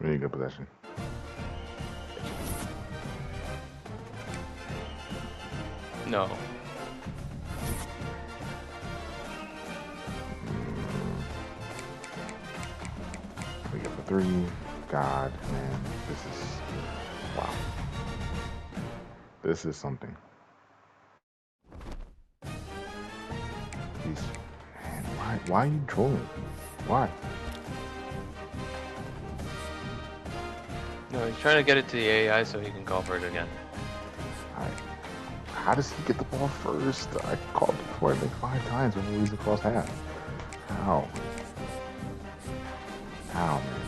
Really good possession. No. We get the 3. God, man, this is wow. This is something. Man, why are you trolling? Why? No, he's trying to get it to the AI so he can call for it again. How does he get the ball first? I called it for it like 5 times when he was across half. How? How, man?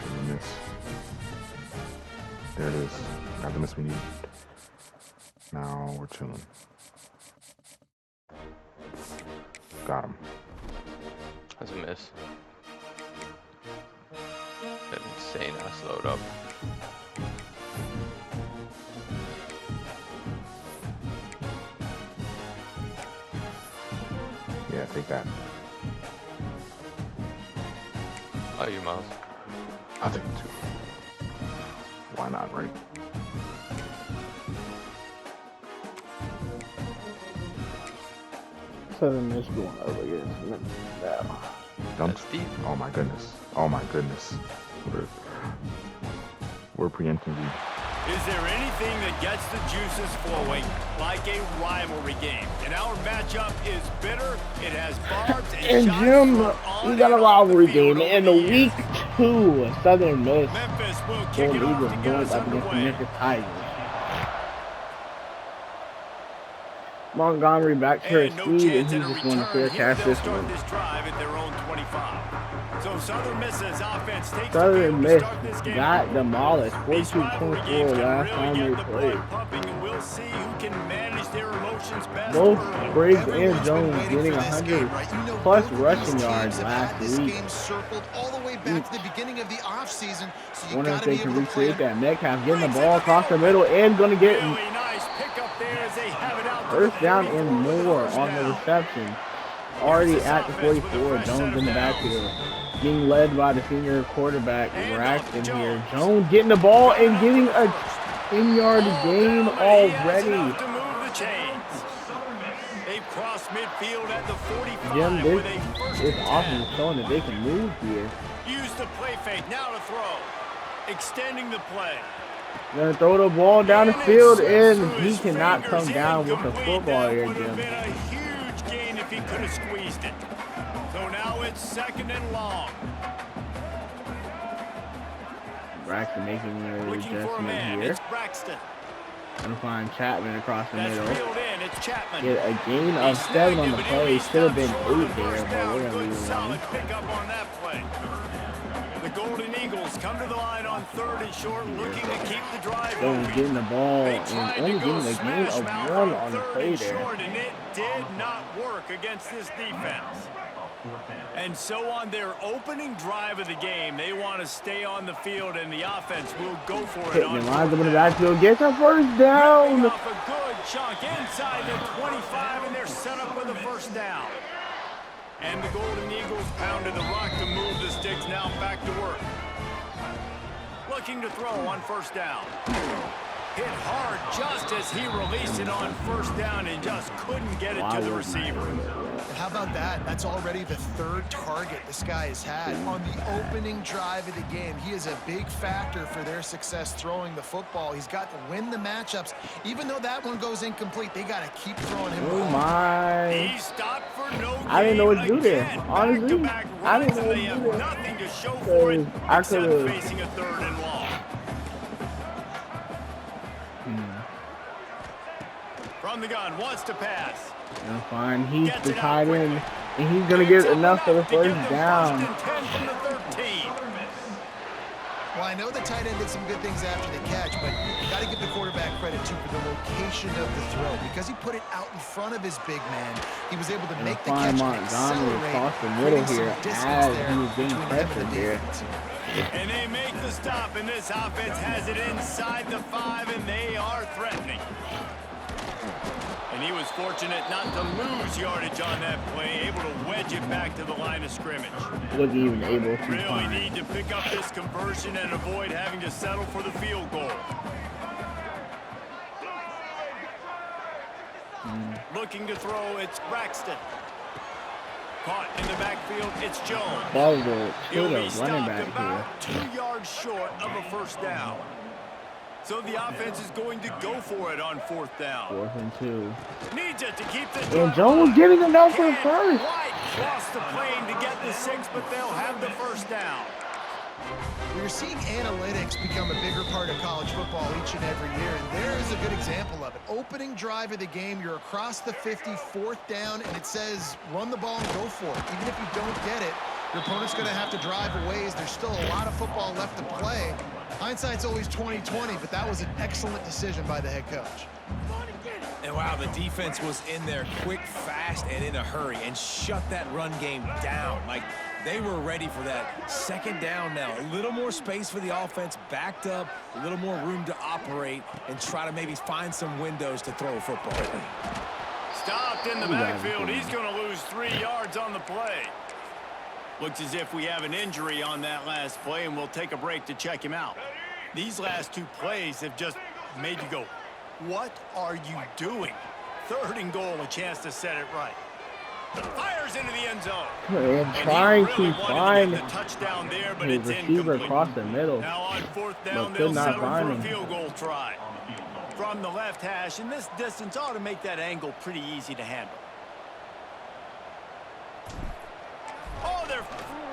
Did we miss? There it is. Got the miss we need. Now we're chilling. Got him. That's a miss. That insane ass load up. Yeah, take that. Oh, you Miles. I'll take it too. Why not, right? Southern Miss going over against Memphis now. Dumped. Oh my goodness. Oh my goodness. We're preempting you. Is there anything that gets the juices flowing like a rivalry game? And our matchup is bitter. It has barbs And Jim, we got a rivalry game in the week 2. Southern Miss. Memphis will kick it off to get us up against the underway. Memphis Tigers. Montgomery back to her speed, and he's just going to fair catch this one. This drive at their own 25. So Southern Miss's offense takes Southern Miss got demolished 42-24 last time they played. We'll see who can manage their emotions best. Both Briggs and Jones getting 100+ rushing yards last week. Wonder if they can recreate that. Metcalf getting the ball across the middle and going to get first down and more on the reception. Already at the 44. Jones in the backfield. Being led by the senior quarterback, Braxton here. Jones getting the ball and getting a 10-yard gain already. Jim, this is awesome, showing that they can move here. Use the play fake now to throw. Extending the play. Gonna throw the ball down the field, and he cannot come down with the football here, Jim. A huge gain if he could have squeezed it. So now it's 2nd and long. Braxton making an adjustment here. It's Braxton. Gonna find Chapman across the middle. It's Chapman. Get a gain of 7 on the play. Should have been 8 there, but we're gonna leave it Solid alone. pickup on that play. The Golden Eagles come to the line on 3rd and short, looking to keep the drive Jones moving. getting the ball and only getting a gain of 1 on the play there. And it did not work against this defense. And so on their opening drive of the game, they want to stay on the field, and the offense will go for it. Pittman lines up in the backfield, gets a first down. Off a good chunk inside the 25, and they're set up with a first down. And the Golden Eagles pounded the rock to move the sticks, now back to work. Looking to throw on first down. Hit hard just as he released it on first down and just couldn't get it to the receiver. How about that? That's already the 3rd target this guy has had on the opening drive of the game. He is a big factor for their success throwing the football. He's got to win the matchups. Even though that one goes incomplete, they got to keep throwing him. Oh my. He stopped for no I didn't know what to do there. again. Honestly, Back-to-back I didn't know runs, what and to they do have there. nothing to show for it I except could've- facing a 3rd and long. From the gun, wants to pass. And fine, he's the tight end, and he's gonna get enough for the first down. Well, I know the tight end did some good things after the catch, but you got to give the quarterback credit, too, for the location of the throw. Because he put it out in front of his big man, he was able to make the catch and Montgomery accelerate, across the middle creating some here distance as there he was being between him and pressured the here. defense. And they make the stop, and this offense has it inside the 5, and they are threatening. And he was fortunate not to lose yardage on that play, able to wedge it back to the line of scrimmage. Wasn't even able to Really find. need to pick up this conversion and avoid having to settle for the field goal. Looking to throw, it's Braxton. Caught in the backfield, it's Jones. Ball will He'll kill be the running stopped back here. about 2 yards short of a first down. So the offense is going to go for it on 4th down. 4th and 2. Needs it to keep the And Jones getting enough for the Can't first. quite cross the plane to get the 6, but they'll have the first down. We're seeing analytics become a bigger part of college football each and every year, and there is a good example of it. Opening drive of the game, you're across the 50, 4th down, and it says run the ball and go for it. Even if you don't get it, your opponent's going to have to drive a ways. There's still a lot of football left to play. Hindsight's always 20/20, but that was an excellent decision by the head coach. And wow, the defense was in there quick, fast, and in a hurry and shut that run game down. Like, they were ready for that 2nd down now. A little more space for the offense, backed up, a little more room to operate and try to maybe find some windows to throw a football. Stopped in the backfield. He's going to lose 3 yards on the play. Looks as if we have an injury on that last play, and we'll take a break to check him out. These last 2 plays have just made you go, what are you doing? 3rd and goal, a chance to set it right. Fires into the end zone. And trying really to find the touchdown there, but his it's receiver incomplete. across the middle. Now on 4th down, But they'll could not settle find for a him. field goal try. From the left hash, and this distance ought to make that angle pretty easy to handle.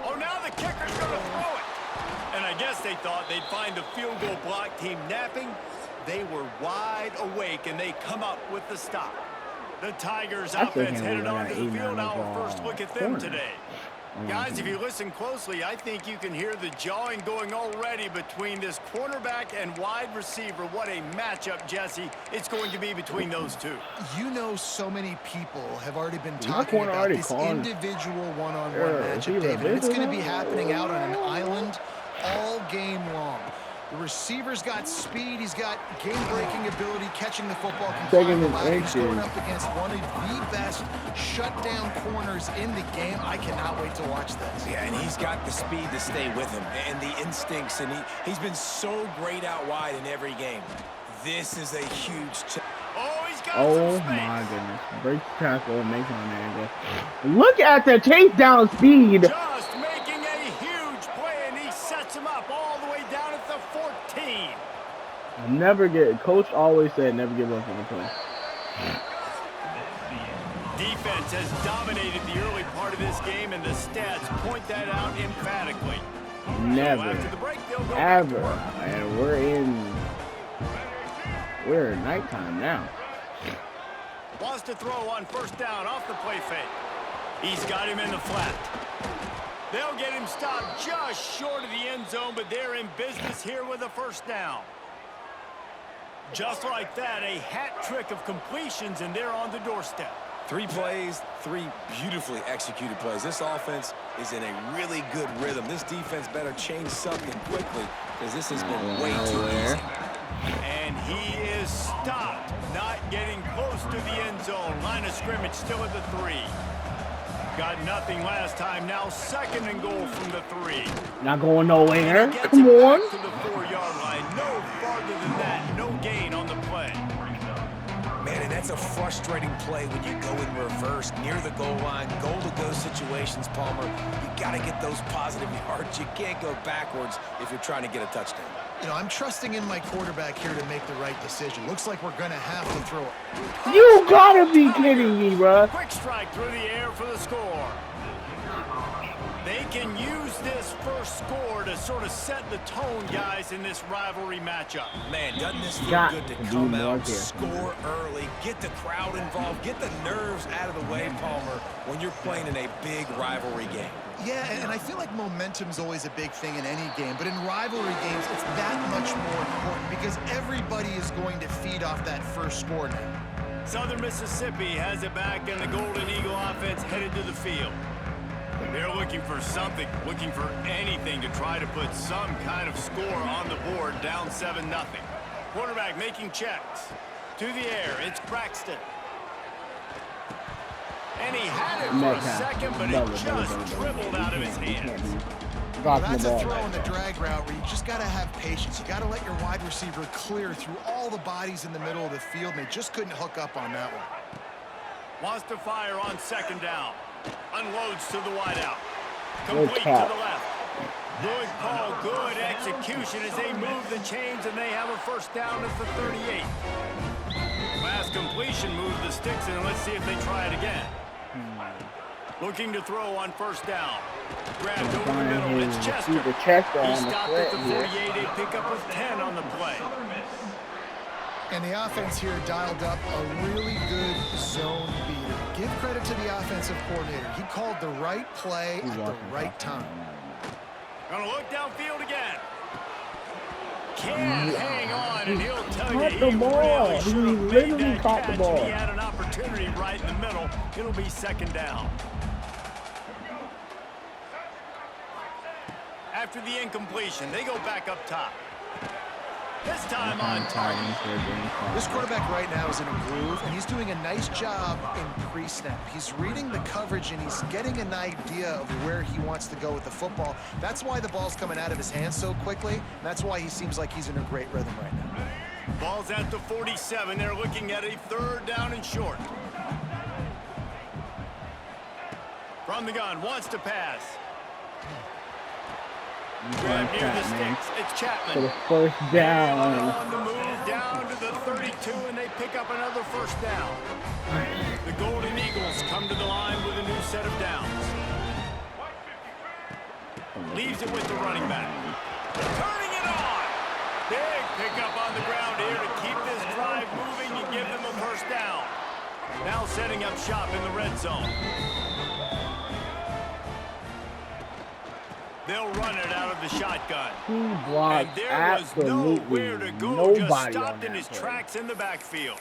Oh, now the kicker's going to throw it. And I guess they thought they'd find the field goal block team napping. They were wide awake, and they come up with the stop. The Tigers offense headed onto the field. Our first look at them today. Guys, if you listen closely, I think you can hear the jawing going already between this cornerback and wide receiver. What a matchup, Jesse, it's going to be between those two. You know, so many people have already been talking about this individual one-on-one matchup, David. And it's going to be happening out on an island all game long. The receiver's got speed. He's got game-breaking ability, catching the football. He's going up against one of the best shutdown corners in the game. I cannot wait to watch this. Yeah, and he's got the speed to stay with him and the instincts, and he's been so great out wide in every game. This is a huge Oh my goodness. Break the tackle and make it on the angle. Look at the chase down speed. Just making a huge play, and he sets him up all the way down at the 14. Never get, coach always said never give up on the play. Defense has dominated the early part of this game, and the stats point that out emphatically. Never, So after the break, they'll go ever. back to work. And we're in nighttime now. Wants to throw on 1st down off the play fake. He's got him in the flat. They'll get him stopped just short of the end zone, but they're in business here with a 1st down. Just like that, a hat trick of completions, and they're on the doorstep. 3 plays, 3 beautifully executed plays. This offense is in a really good rhythm. This defense better change something quickly because this has been way too easy. And he is stopped, not getting close to the end zone. Line of scrimmage still at the 3. Got nothing last time. Now 2nd and goal from the 3. Not going nowhere. Come on. To the 4-yard line. No farther than that. No gain on the play. Man, and that's a frustrating play when you go in reverse near the goal line, goal-to-go situations, Palmer. You got to get those positive yards. You can't go backwards if you're trying to get a touchdown. You know, I'm trusting in my quarterback here to make the right decision. Looks like we're going to have to throw it. You gotta be kidding me, bruh. Quick strike through the air for the score. They can use this first score to sort of set the tone, guys, in this rivalry matchup. Man, doesn't this feel Got good to to come do more out, here. score early, get the crowd involved, get the nerves out of the way, Palmer, when you're playing in a big rivalry game. Yeah, and I feel like momentum's always a big thing in any game, but in rivalry games, it's that much more important because everybody is going to feed off that first score now. Southern Mississippi has it back, and the Golden Eagle offense headed to the field. They're looking for something, looking for anything to try to put some kind of score on the board, down 7-0. Quarterback making checks. To the air, it's Braxton. And he had it for a second, but it just dribbled out of his hands. Well, that's a throw in the drag route where you just got to have patience. You got to let your wide receiver clear through all the bodies in the middle of the field, and they just couldn't hook up on that one. Wants to fire on second down. Unloads to the wideout. Complete to the left. Good call, good execution as they move the chains, and they have a first down at the 38. Last completion moved the sticks, and let's see if they try it again. Looking to throw on first down. Grabbed over the middle. It's Chester. He stopped at the 48. They pick up with 10 on the play. And the offense here dialed up a really good zone beater. Give credit to the offensive coordinator. He called the right play at the right time. Gonna look downfield again. Can't hang on, and he'll tell you he really should have made that catch. He had an opportunity right in the middle. It'll be second down. After the incompletion, they go back up top. This time on target. This quarterback right now is in a groove, and he's doing a nice job in pre-snap. He's reading the coverage, and he's getting an idea of where he wants to go with the football. That's why the ball's coming out of his hands so quickly, and that's why he seems like he's in a great rhythm right now. Ball's at the 47. They're looking at a third down and short. From the gun, wants to pass. Grab near the sticks. It's Chapman. For the first down. On the move down to the 32, and they pick up another first down. The Golden Eagles come to the line with a new set of downs. Leaves it with the running back. Turning it on. Big pickup on the ground here to keep this drive moving and give them a first down. Now setting up shop in the red zone. They'll run it out of the shotgun. He blocked and there absolutely was nowhere to go. nobody Just stopped on in his play. tracks in the backfield.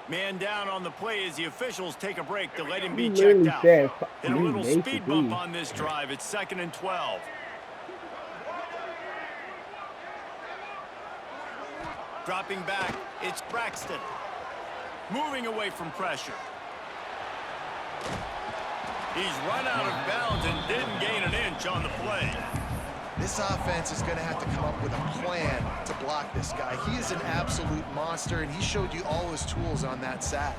Man down on the play as the officials take a break to let him be He checked literally out. said, Hit a "You little make speed it bump be." on this drive. It's 2nd and 12. Dropping back, it's Braxton. Moving away from pressure. He's run out of bounds and didn't gain an inch on the play. This offense is going to have to come up with a plan to block this guy. He is an absolute monster, and he showed you all his tools on that sack.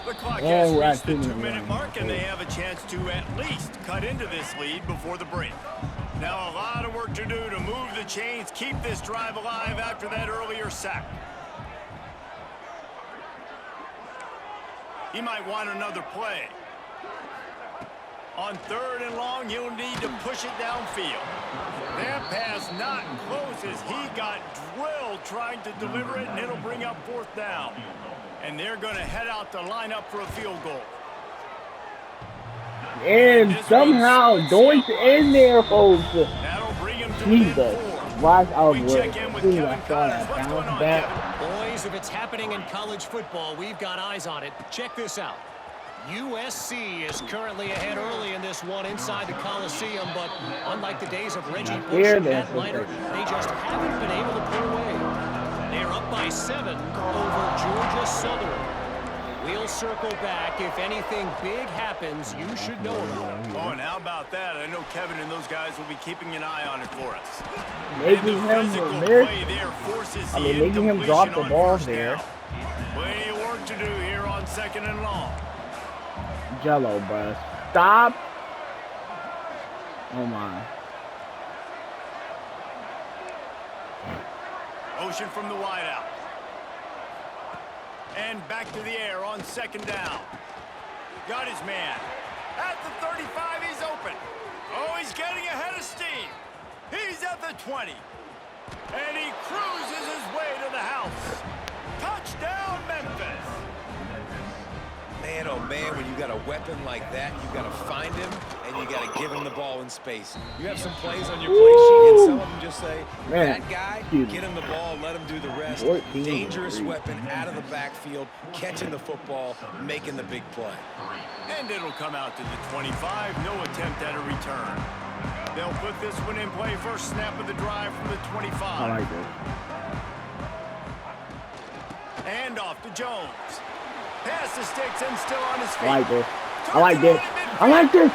The clock has reached the 2-minute mark, and they have a chance to at least cut into this lead before the break. Now a lot of work to do to move the chains, keep this drive alive after that earlier sack. He might want another play. On 3rd and long, he'll need to push it downfield. That pass not close as he got drilled trying to deliver it, and it'll bring up 4th down. And they're going to head out to line up for a field goal. And somehow Doink in there, folks. That'll bring him to Jesus. Watch out, we boy. check in with Kevin Connors. What's going on, back. Kevin? Boys, if it's happening in college football, we've got eyes on it. Check this out. USC is currently ahead early in this one inside the Coliseum, but unlike the days of Reggie Bush and Matt Leiter, they just haven't been able to pull away. They're up by 7 over Georgia Southern. We'll circle back. If anything big happens, you should know about it. Oh, and how about that? I know Kevin and those guys will be keeping an eye on it for us. Making him making him drop the ball there. Plenty of work to do here on 2nd and long. Jello, bro. Stop. Oh, my. Motion from the wideout. And back to the air on 2nd down. Got his man. At the 35, he's open. Oh, he's getting ahead of steam. He's at the 20. And he cruises his way to the house. Touchdown, Memphis. Man, oh man, when you got a weapon like that, you got to find him and you got to give him the ball in space. You have some plays on your play sheet and some of them just say, that guy, get him the ball, let him do the rest. Dangerous weapon out of the backfield, catching the football, making the big play. And it'll come out to the 25. No attempt at a return. They'll put this one in play. First snap of the drive from the 25. I like it. And off to Jones. Past the sticks and still on his feet. I like this. I like this. I like this.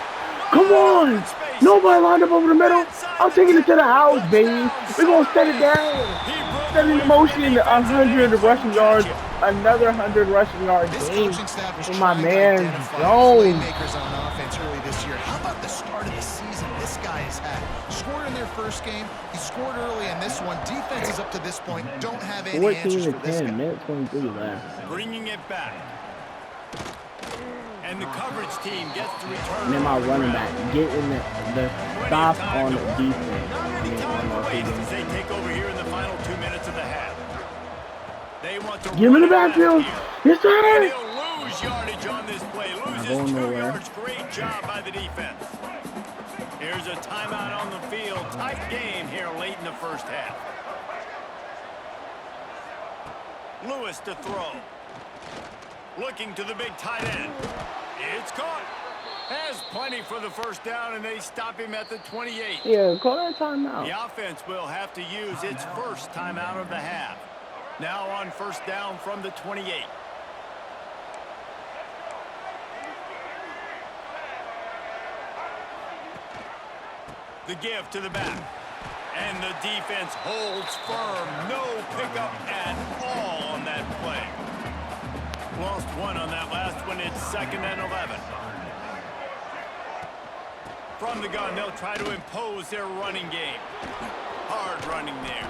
Come on. Nobody lined up over the middle. I'm taking it to the house, baby. We're going to set it down. Set in motion, 100 rushing yards, another 100 rushing yards This game coaching staff was for my trying to man identify Jones. playmakers on offense early this year. How about the start of the season this guy has had? Scored in their first game. He scored early in this one. Defenses up to this point don't have any 14 answers to for this 10, guy. minute 23 left. Bringing it back. And the coverage team gets to return. And then my running back getting the stop on defense. As they take over here in the final 2 minutes of the half. They want to Give him the backfield. Yes, And sir. he'll lose yardage on this play. Loses going 2 nowhere. yards. Great job by the defense. Here's a timeout on the field. Tight game here late in the first half. Lewis to throw. Looking to the big tight end. It's caught. Has plenty for the first down, and they stop him at the 28. Yeah, call that timeout. The offense will have to use its first timeout of the half. Now on first down from the 28. The give to the back. And the defense holds firm. No pickup at all on that play. Lost one on that last one. It's 2nd and 11. From the gun, they'll try to impose their running game. Hard running there.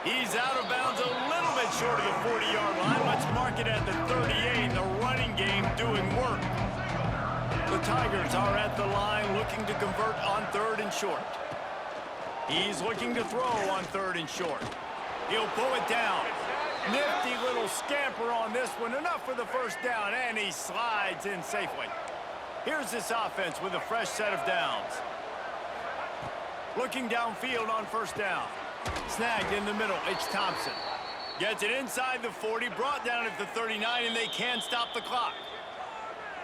He's out of bounds a little bit short of the 40-yard line. Let's mark it at the 38. The running game doing work. The Tigers are at the line looking to convert on 3rd and short. He's looking to throw on 3rd and short. He'll pull it down. Nifty little scamper on this one. Enough for the first down, and he slides in safely. Here's this offense with a fresh set of downs. Looking downfield on first down. Snagged in the middle. It's Thompson. Gets it inside the 40, brought down at the 39, and they can stop the clock.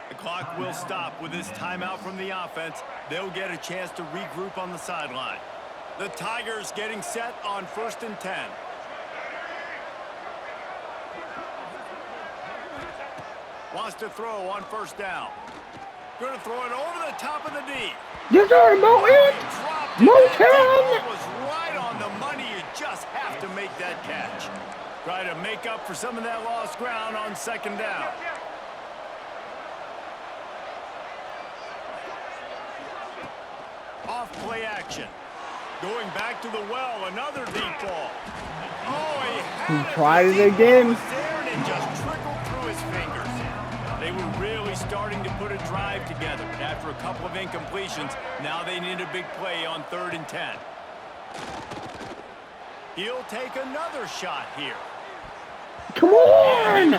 The clock will stop with this timeout from the offense. They'll get a chance to regroup on the sideline. The Tigers getting set on 1st and 10. Wants to throw on first down. Going to throw it over the top of the D. Yes, sir. Moton. Moton was right on the money. You just have to make that catch. Try to make up for some of that lost ground on 2nd down. Off play action. Going back to the well, another deep ball. Oh, He tried it again. And it just trickled through his fingers. They were really starting to put a drive together. After a couple of incompletions, now they need a big play on 3rd and 10. He'll take another shot here. Come on.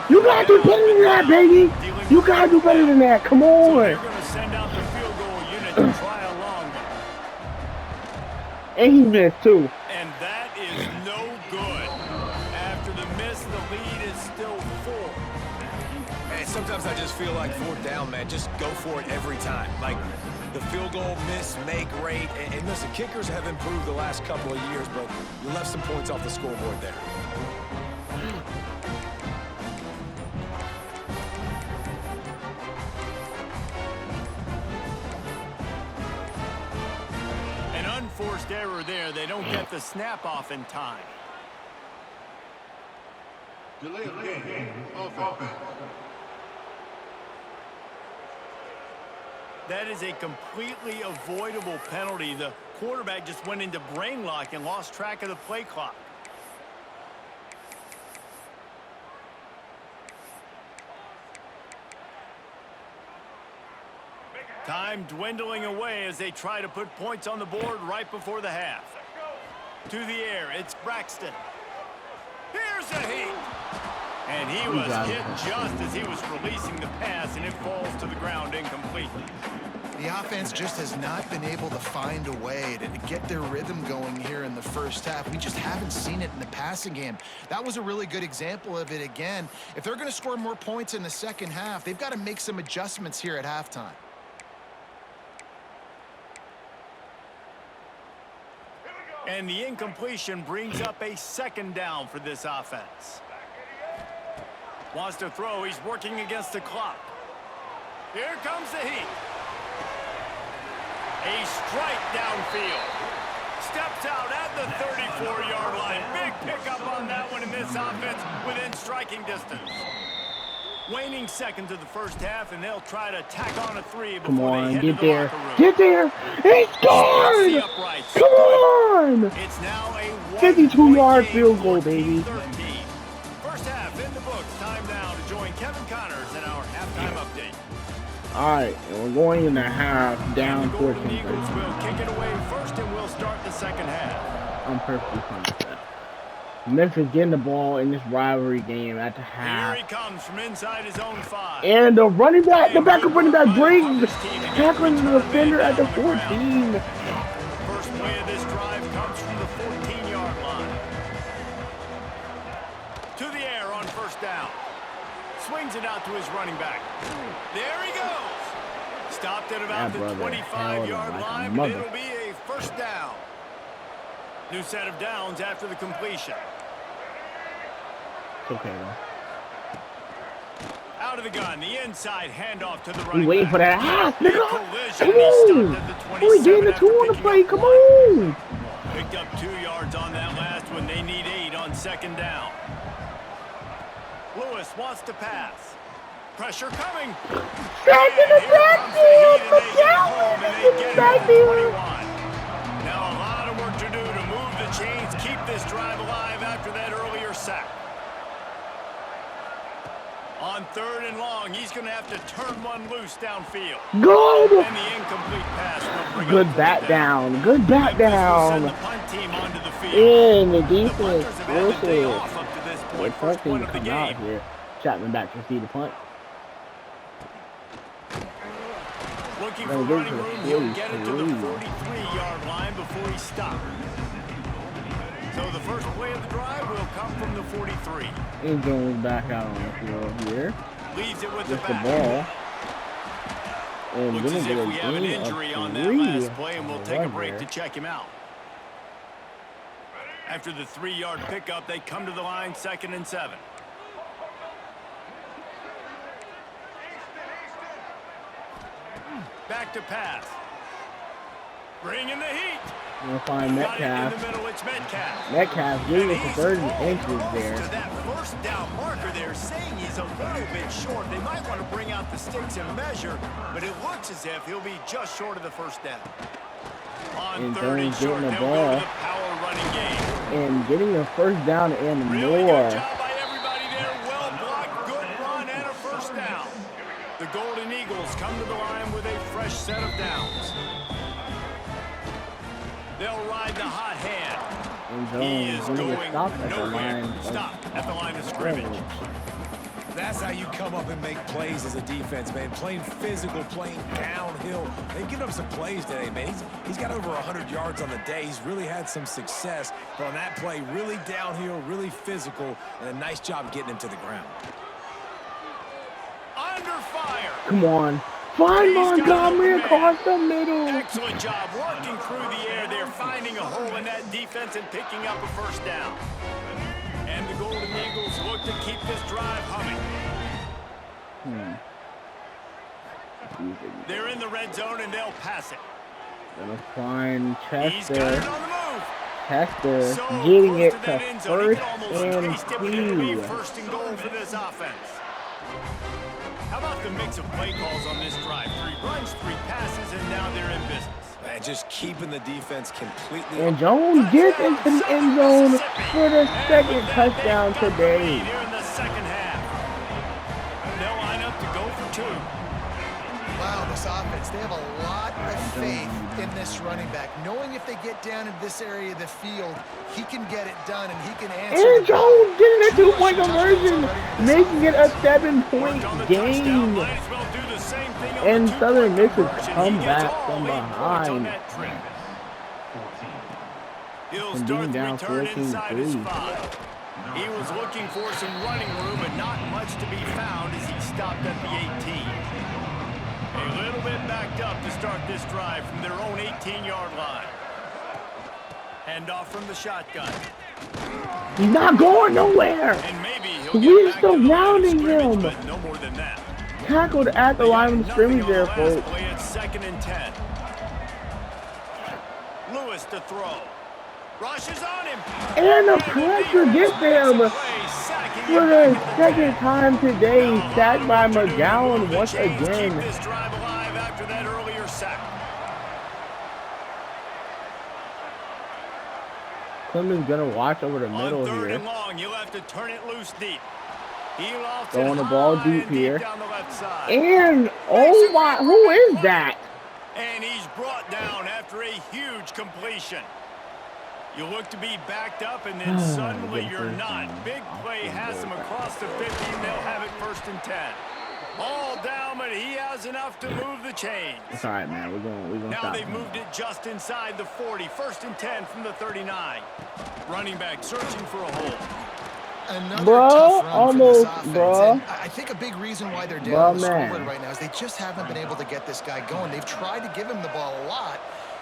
You got to do better than that, baby. You got to do better than that. Come So they're on. going to send out the field goal unit to try a long one. And he missed, too. And that is no good. After the miss, the lead is still 4. And sometimes I just feel like 4th down, man, just go for it every time. Like the field goal miss, make rate. And listen, kickers have improved the last couple of years, but you left some points off the scoreboard there. An unforced error there. They don't get the snap off in time. Delay of game, offense. That is a completely avoidable penalty. The quarterback just went into brain lock and lost track of the play clock. Time dwindling away as they try to put points on the board right before the half. To the air, it's Braxton. Here's a heat. And he was hit just as he was releasing the pass, and it falls to the ground incomplete. The offense just has not been able to find a way to get their rhythm going here in the first half. We just haven't seen it in the passing game. That was a really good example of it again. If they're going to score more points in the second half, they've got to make some adjustments here at halftime. And the incompletion brings up a 2nd down for this offense. Wants to throw. He's working against the clock. Here comes the heat. A strike downfield. Steps out at the 34-yard line. Big pickup on that one in this offense within striking distance. Waning seconds of the first half, and they'll try to tack on a 3 before Come on, they head get to the there. locker room. Get there. He scored. The uprights. Come on. It's now a 52-yard 1-point field goal, game, baby. 14-13. First half in the books. Time now to join Kevin Connors in our halftime update. All right, and we're going in the half down The Golden 14. Eagles will kick it away first, and we'll start the second half. I'm perfectly fine with that. Memphis getting the ball in this rivalry game at the Here half. he comes from inside his own 5. And the running back, the backup running back brings tackling the defender at the 14. First play of this drive comes from the 14-yard line. To the air on first down. Swings it out to his running back. There he goes. Stopped at about the 25-yard line, but it'll be a first down. New set of downs after the completion. It's okay, though. Out of the gun, the inside handoff to the We running waiting back. for that half, nigga. Collision, Come he stopped on. at the We getting 27 the 2 on the after play. picking Come up on. Picked up 2 yards on that last one. They need 8 on second down. Lewis wants to pass. Pressure coming. Back in the backfield. They get home and they get it to the 21. Now a lot of work to do to move the chains, keep this drive alive after that earlier sack. On 3rd and long, he's going to have to turn one loose downfield. Good. And the incomplete pass will bring Good up bat fourth down. Good bat Memphis will down. send the punt team onto the field. In the The defense. punters have had the day Listen. off up to this We're point. First punting point to of the come out game. here. Chapman back to see the punt. Looking No, for those running are room, he'll get it to the 43. 43-yard line before he stops. So the first play of the drive will come from the 43. End zone is back out on the field here. Leaves it with the With the back. ball. And Looks then as we get if a we have an gain injury of on that 3 last play, and we'll take a right break there. to check him out. After the 3-yard pickup, they come to the line 2nd and 7. Back to pass. Bringing the heat. We'll find Got it in Metcalf. the middle, it's Metcalf. Metcalf gave us And the 30 he's inches close there. to that first down marker there, saying he's a little bit short. They might want to bring out the sticks and measure, but it looks as if he'll be just short of the first down. On And 3rd and Jones short, getting the they'll go ball. to the power running game. And getting a first down and Really more. good job by everybody there. Well blocked, good run, and a first down. The Golden Eagles come to the line with a fresh set of downs. They'll ride the hot hand. And He Jones is going to going get stopped at the nowhere. line. Stop at the line of scrimmage. That's how you come up and make plays as a defense, man. Playing physical, playing downhill. They've given up some plays today, man. He's got over 100 yards on the day. He's really had some success. But on that play, really downhill, really physical, and a nice job getting him to the ground. Under fire. Come on. Find Montgomery across the middle. Excellent job working through the air there, finding a hole in that defense and picking up a first down. And the Golden Eagles look to keep this drive humming. They're in the red zone and they'll pass it. Gonna find He's got Chester. it on the move. Chester So getting close it to to that end zone, he first can almost and taste it, but it'll be 2. first and goal for this offense. How about the mix of play calls on this drive? 3 runs, 3 passes, and now they're in business. Man, just keeping the defense completely. And Jones gets into the end zone for the second touchdown today. Here in the second half. They'll line up to go for 2. Wow, this offense, they have a lot of faith in this running back, knowing if they get down in this area of the field, he can get it done and he can answer. And the ball. Jones getting a 2-point Touchdowns conversion, already in this making it a offense. 7-point On the touchdown, game. might as well do the same thing on And the Southern two-point Miss has conversion. come He gets back all from 8 points on behind. that trip. He'll And start being the down return inside his 14-3. 5. He was looking for some running room, but not much to be found as he stopped at the 18. A little bit backed up to start this drive from their own 18-yard line. Handoff from the shotgun. He's not going nowhere. And maybe he'll We're get back still to the line of grounding scrimmage, him. but no more than that. Tackled at the line of Nothing scrimmage on the there, last folks. play. It's 2nd and 10. Lewis to throw. Rushes on him. And the pressure gets him for the second time today. Sacked by McGowan once again. Keep this drive alive after that earlier sack. Clemens gonna watch over the middle On 3rd here. and long, you'll have to turn it loose deep. He lofts Throwing it the ball high deep and here. down the left side. And oh my, who is that? And he's brought down after a huge completion. You look to be backed up, and then suddenly you're not. Big play has him across the 50, and they'll have it 1st and 10. All down, but he has enough to move the chains. It's all right, man. We're gonna Now stop they've him. moved it just inside the 40. 1st and 10 from the 39. Running back searching for a hole. Another Bro, tough run almost, for this offense. bro. And I think a big reason why they're Bro, down the man. scoreboard right now is they just haven't been able to get this guy going. They've tried to give him the ball a lot.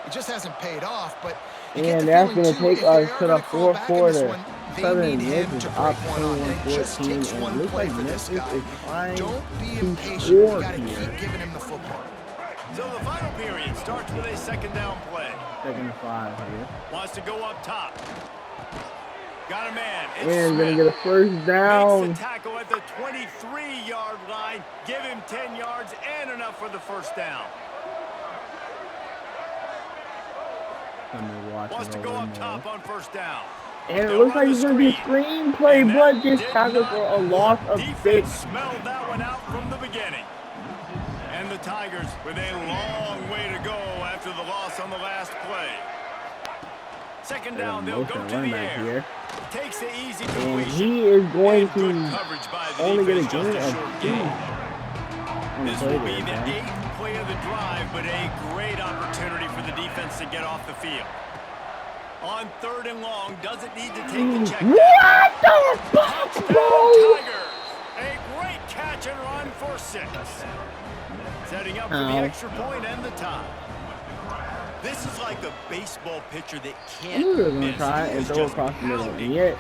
It just hasn't paid off, but you get And the that's feeling, gonna too, take if they us are to the gonna crawl fourth back in this quarter. one, they Southern need Miss him is to up break one on. And it just 21-14, takes and it one looks play like for this Memphis guy. is trying Don't be to impatient. score You gotta here. keep giving him the football. So the final period starts with a 2nd down play. 2nd and 5 here. Wants to go up top. Got a man. It's And gonna Smith. get a first Makes down. the tackle at the 23-yard line. Give him 10 yards and enough for the 1st down. Wants to go up top on 1st down. And it They'll looks run like the it's going to be a screen. screenplay, And but that just did tackled not for a loss of Defense 6. smelled that one out from the beginning. And the Tigers with a long way to go after the loss on the last play. 2nd down, they'll go to Running the back air. here. Takes the easy And completion. he is going And good to coverage by the only get a defense, gain just of short 2 gain. on the This play will be there, the man. 8th play of the drive, but a great opportunity for the defense to get off the field. On 3rd and long, doesn't need to take the check down. What the fuck, Touchdown, bro? Tigers! A great catch and run for 6. Setting up for the Ow. extra point and the tie. This is like a baseball pitcher that can't I'm really gonna miss. try He and is throw just across the middle. pounding, Yet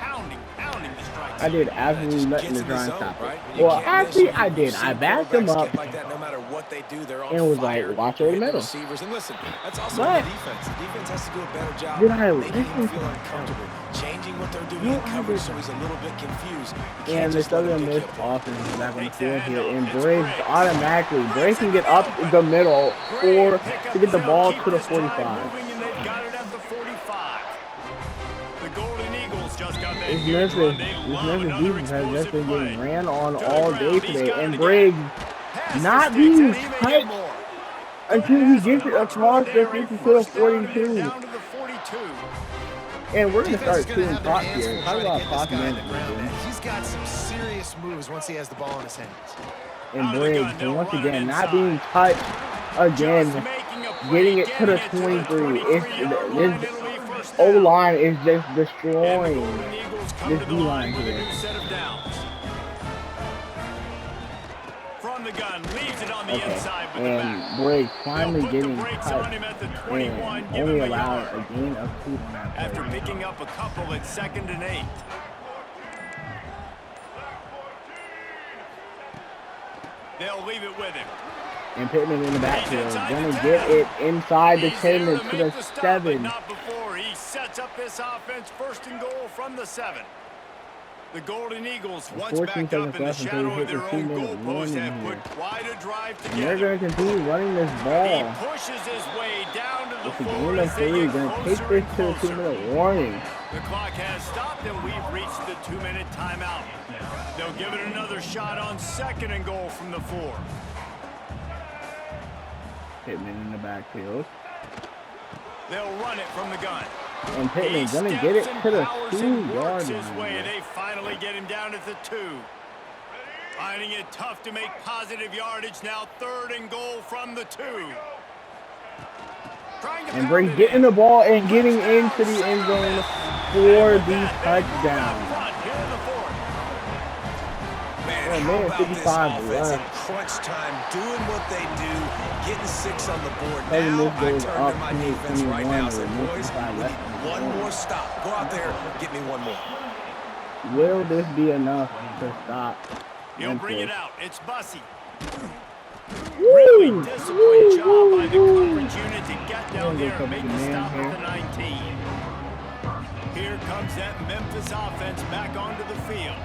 pounding the strike I did zone. absolutely nothing Gets to in try the and zone, stop it. right? You Well, can't miss. actually, I You've did. seen I backed him quarterbacks up. get like that no matter what they do. They're on And was fire. like, watch You're over the hitting middle. receivers. And listen, that's also But on the defense. The defense has to do a better job did I making him listen feel to uncomfortable, changing what they're doing No, in I coverage didn't. so he's a little bit confused. You And can't the just let him Southern get Miss killed. offense is back on the Takes the field here. handoff. And It's Briggs Briggs. automatically breaking it up the middle for to get the ball to the 45. Moving, and they've got it at the 45. The Golden Eagles just got that This huge Memphis, run. They this love Memphis another defense has just been explosive getting play. ran on To the all ground. day He's today. got it And again. Briggs Pass the not sticks, being and he may get touched more. until he gets it Pass across the there, 50 to the first down, and they're 42. down to the 42. And we're going to Defense is start gonna seeing have their props hands here. full Talk trying to about get prop this guy on the management. ground. And he's got some serious moves once he has the ball in his hands. And Out of the Briggs, gun, and they'll once run it again, not inside. being touched again, Just making a play, getting it to the getting it 23. It's 23-yard line, this it'll be first down. O-line is just And the destroying Golden Eagles come this to the line D-line with a here. new set of downs. From the gun, leaves it on the Okay, inside with the back. and Briggs finally They'll put the getting brakes on touched him at the 21, and give only him a allowed yard. a gain of 2 on that After play. picking up a couple at 2nd and 8. They'll leave it with him. And Pittman in the He's backfield, inside gonna the get 10. it inside the He's 10 there and to the make stop, but 7. not before. He sets up this offense 1st and goal from the 7. The Golden Eagles, once 14 backed up seconds in the left until shadow we of hit their the own 2-minute goalpost, warning have here. put quite a drive And they're together. gonna continue running this He ball. pushes his way down to the It's a 4 game as of they 3. get Gonna take closer this and to the closer. 2-minute warning. The clock has stopped, and we've reached the 2-minute timeout. They'll give it another shot on 2nd and goal from the 4. Pittman in the backfield. They'll run it from the gun. And Pittman's He gonna steps get it and to the powers and 2-yard works his line. way. here. They finally get him down at the 2. Finding it tough to make positive yardage now. 3rd and goal from the 2. Trying to And pound Briggs it getting in. the ball and getting into the end zone for the touchdown. Front here in the 4th. Man, Oh, how man, about this 55 offense in left. crunch time, doing what they do, getting 6 on the board. Southern Now Miss I goes turn up to my defense right 21 now. or Say, boys, 55 we left need in the one game. more stop. Go out there, get me one more. Will this be enough to stop He'll bring it Memphis? out. It's Bussy. Woo! Really disciplined job by the Woo! coverage unit to get down there and make the stop at the 19. Here comes that Memphis offense back onto the field.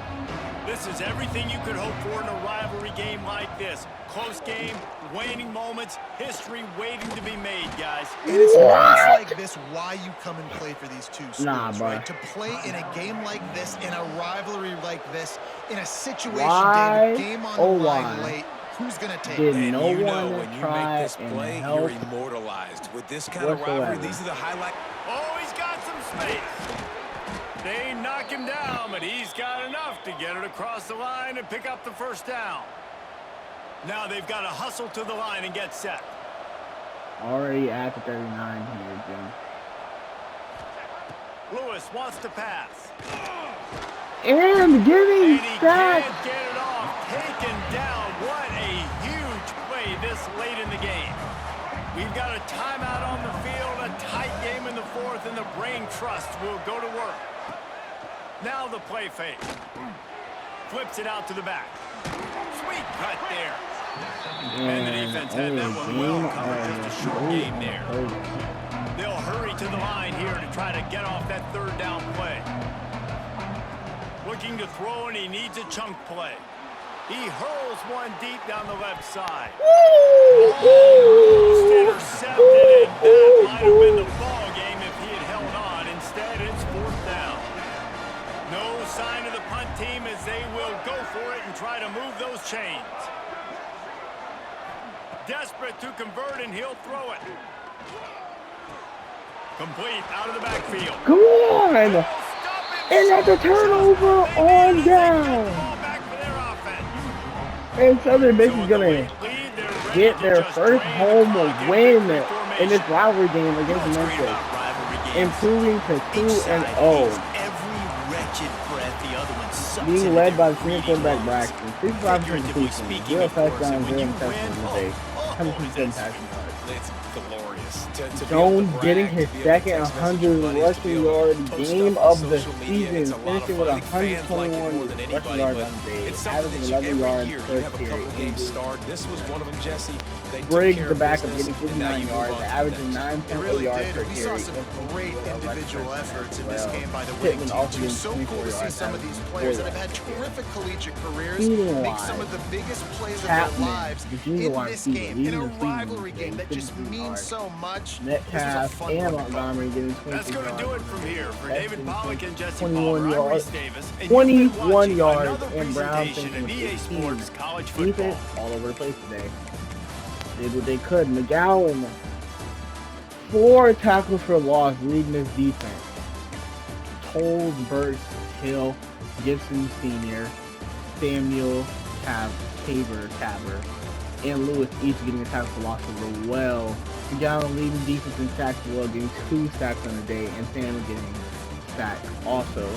This is everything you could hope for in a rivalry game like this. Close game, waning moments, history waiting to be made, guys. And it's moments like this why you come and play for these two schools, Nah, bro. right? To play in a game like this, in a rivalry like this, in a situation, Why? David, game on Oh, the line why? late, who's going to take Did it? And no you know one when you try make this and play, help you're immortalized. With this kind of rivalry, whatsoever? these are the highlights. Oh, he's got some space. They knock him down, but he's got enough to get it across the line and pick up the first down. Now they've got to hustle to the line and get set. Already at the 39 here, Jim. Lewis wants to pass. And getting And he sacked. can't get it off. Taken down. What a huge play this late in the game. We've got a timeout on the field, a tight game in the fourth, and the brain trust will go to work. Now the play fake. Flips it out to the back. Sweet cut there. And the defense had that one well covered. Just a short game there. They'll hurry to the line here to try to get off that third down play. Looking to throw, and he needs a chunk play. He hurls one deep down the left side. Almost intercepted, and that might have been the ball game if he had held on. Instead, it's fourth down. No sign of the punt team as they will go for it and try to move those chains. Desperate to convert, and he'll throw it. Complete out of the backfield. Come on! And that's a turnover on down. And Southern Miss is gonna get their first home win in this rivalry game against Memphis, improving to 2-0. Being led by the senior quarterback Braxton, 65% completion, 0 touchdowns, 0 interceptions today, 100% passing yards. It's glorious. Jones getting his second 100 rushing yard game of the season, finishing with 121 rushing yards on the day, averaging 11 yards per carry. This was one of them, Jesse. Briggs, the backup, getting 59 yards, averaging 9.8 yards per We carry. saw some great individual efforts in this game by the Pittman winning also team. getting So 24 cool to see yards, some of these players that have had terrific collegiate careers make some of the biggest plays of their lives in this game, in a rivalry game that just means so much. Metcalf and Montgomery getting 26 That's going to do it from here for David Pollack and Jesse 21 Palmer. I'm yards, Reese Davis, and 21 yards, another and Brown presentation thinking of EA Sports College Football. defense all over the place today. Did what they could. McGowan, 4 tackles for loss, leading this defense. Toles, Burks, Hill, Gibson Sr., Samuel, Tabor, and Lewis each getting a tackle for loss as well. McGowan leading defense in sacks as well, getting 2 sacks on the day, and Samuel getting sacked also.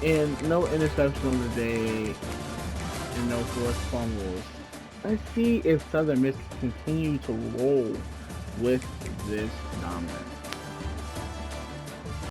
And no interception on the day, and no forced fumbles. Let's see if Southern Miss can continue to roll with this dominance.